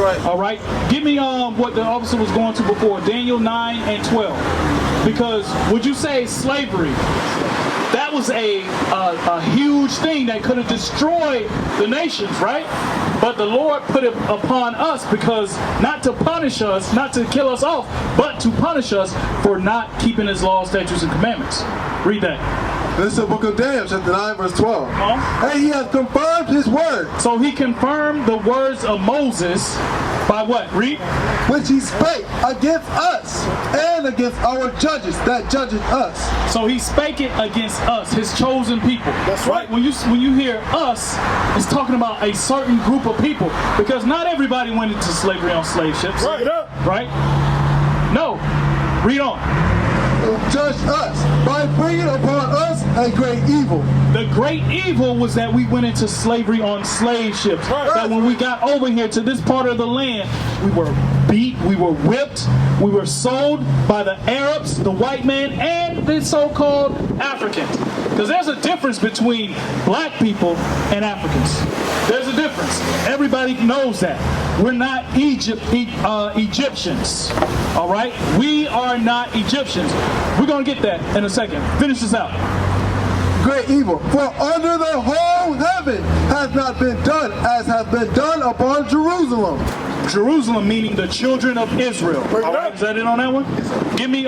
right. All right. Give me what the officer was going to before, Daniel 9 and 12. Because would you say slavery? That was a huge thing that could have destroyed the nations, right? But the Lord put it upon us because not to punish us, not to kill us off, but to punish us for not keeping His laws, statutes, and commandments. Read that. This is the book of Daniel, chapter 9, verse 12. And He has confirmed His word. So He confirmed the words of Moses by what? Read. Which He spake against us and against our judges that judged us. So He spake it against us, His chosen people. That's right. When you hear us, it's talking about a certain group of people, because not everybody went into slavery on slave ships. Right. Right? No. Read on. Judge us by bringing upon us a great evil. The great evil was that we went into slavery on slave ships. Right. That when we got over here to this part of the land, we were beat, we were whipped, we were sold by the Arabs, the white man, and the so-called Africans. Because there's a difference between black people and Africans. There's a difference. Everybody knows that. We're not Egyptians. All right? We are not Egyptians. We're going to get that in a second. Finish this out. Great evil. For under the whole heaven has not been done as has been done upon Jerusalem. Jerusalem meaning the children of Israel. All right, is that it on that one? Give me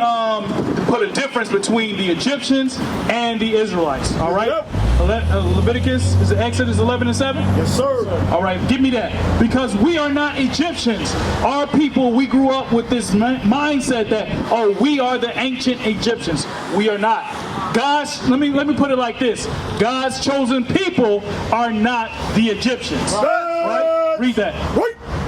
put a difference between the Egyptians and the Israelites. All right. Leviticus, is it Exodus 11 and 7? Yes, sir. All right, give me that. Because we are not Egyptians. Our people, we grew up with this mindset that, oh, we are the ancient Egyptians. We are not. God's, let me put it like this. God's chosen people are not the Egyptians. Right? Read that.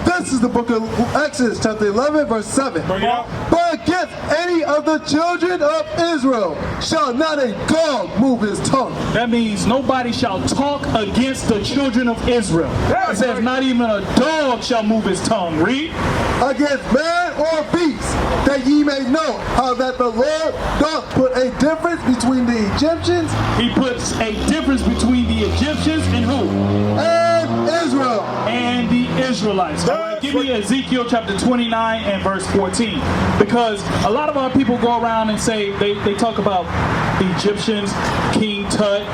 This is the book of Exodus, chapter 11, verse 7. But against any of the children of Israel shall not a dog move his tongue. That means nobody shall talk against the children of Israel. It says not even a dog shall move his tongue. Read. Against man or beast, that ye may know how that the Lord doth put a difference between the Egyptians. He puts a difference between the Egyptians and who? And Israel. And the Israelites. Give me Ezekiel chapter 29 and verse 14. Because a lot of our people go around and say, they talk about the Egyptians, King Tut,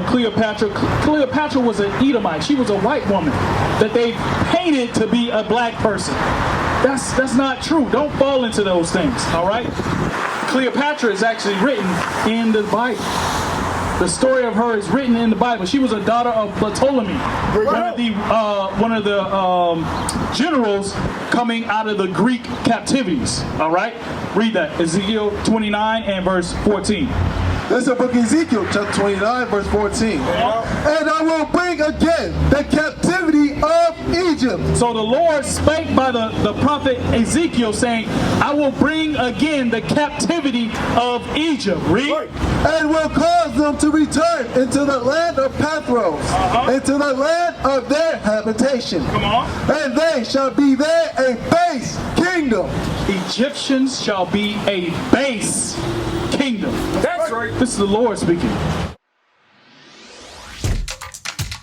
Cleopatra. Cleopatra was an Edomite. She was a white woman that they painted to be a black person. That's not true. Don't fall into those things, all right? Cleopatra is actually written in the Bible. The story of her is written in the Bible. She was a daughter of Ptolemy, one of the generals coming out of the Greek captivities. All right, read that. Ezekiel 29 and verse 14. This is the book of Ezekiel, chapter 29, verse 14. And I will bring again the captivity of Egypt. So the Lord spake by the prophet Ezekiel, saying, I will bring again the captivity of Egypt. Read. And will cause them to return into the land of Pathros, into the land of their habitation. Come on. And they shall be there a base kingdom. Egyptians shall be a base kingdom. That's right. This is the Lord speaking.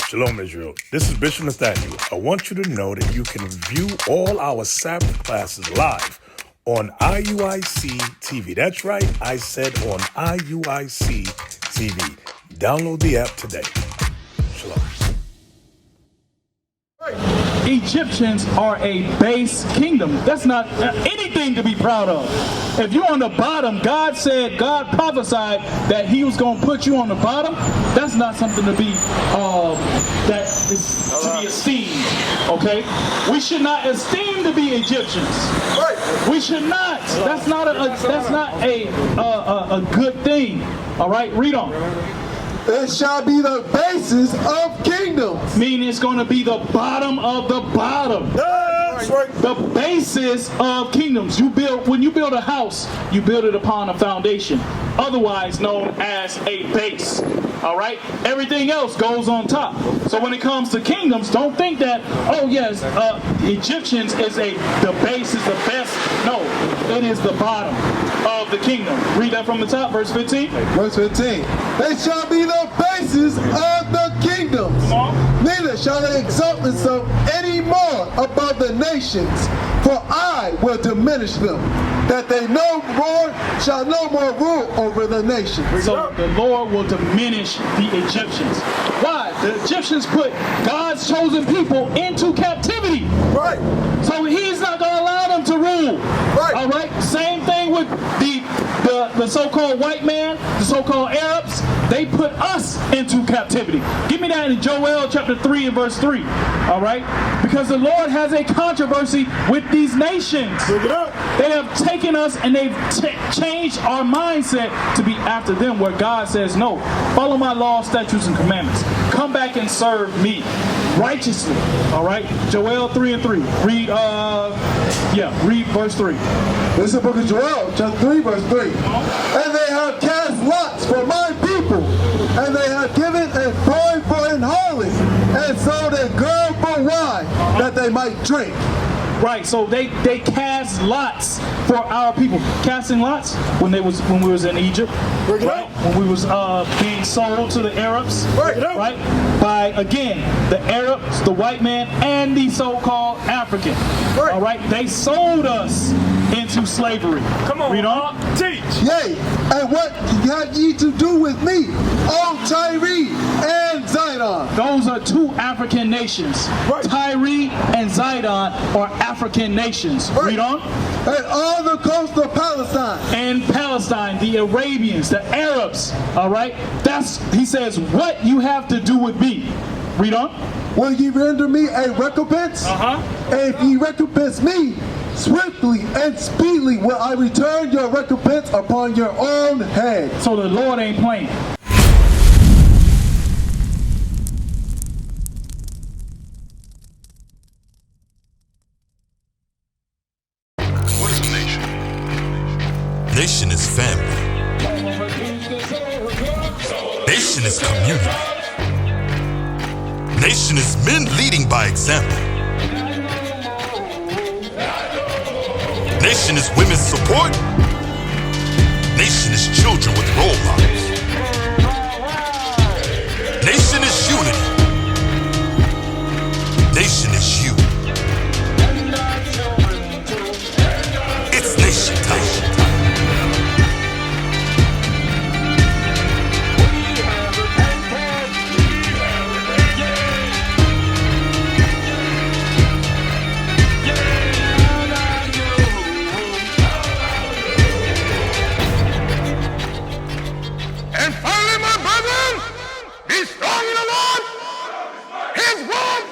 Shalom, Israel. This is Bishop Nathaniel. I want you to know that you can view all our Sabbath classes live on IUIC TV. That's right, I said on IUIC TV. Download the app today. Shalom. Egyptians are a base kingdom. That's not anything to be proud of. If you're on the bottom, God prophesied that He was going to put you on the bottom. That's not something to be that is to be esteemed. Okay, we should not esteem to be Egyptians. We should not. That's not a good thing. All right, read on. It shall be the basis of kingdoms. Meaning it's going to be the bottom of the bottom. That's right. The basis of kingdoms. When you build a house, you build it upon a foundation, otherwise known as a base. All right, everything else goes on top. So when it comes to kingdoms, don't think that, oh yes, Egyptians is the base is the best. No, it is the bottom of the kingdom. Read that from the top, verse 15. Verse 15. They shall be the basis of the kingdoms. Neither shall they exalt themselves any more above the nations, for I will diminish them, that they shall no more rule over the nations. So the Lord will diminish the Egyptians. Why? The Egyptians put God's chosen people into captivity. Right. So he's not going to allow them to rule. Right. All right. Same thing with the so-called white man, the so-called Arabs. They put us into captivity. Give me that in Joel chapter 3 and verse 3. All right. Because the Lord has a controversy with these nations. They have taken us and they've changed our mindset to be after them, where God says, no, follow my law, statutes, and commandments. Come back and serve me righteously. All right. Joel 3 and 3. Read verse 3. This is the book of Joel, chapter 3, verse 3. And they have cast lots for my people, and they have given a boy for an harlot, and sold a girl for wine, that they might drink. Right, so they cast lots for our people. Casting lots when we was in Egypt, right? When we was being sold to the Arabs, right? By again the Arabs, the white man, and the so-called African. Right. All right, they sold us into slavery. Come on, read on. Teach. Yea, and what have ye to do with me, O Tyre and Zidon? Those are two African nations. Right. Tyre and Zidon are African nations. Right. Read on. And all the coast of Palestine. And Palestine, the Arabians, the Arabs. All right. He says, what you have to do with me. Read on. Will ye render me a recompense? And if ye recompense me, swiftly and speedily will I return your recompense upon your own head. So the Lord ain't playing. What is a nation? Nation is family. Nation is community. Nation is men leading by example. Nation is women's support. Nation is children with role models. Nation is unity. Nation is you. It's nation time. And finally, my brethren, be strong in the Lord. His word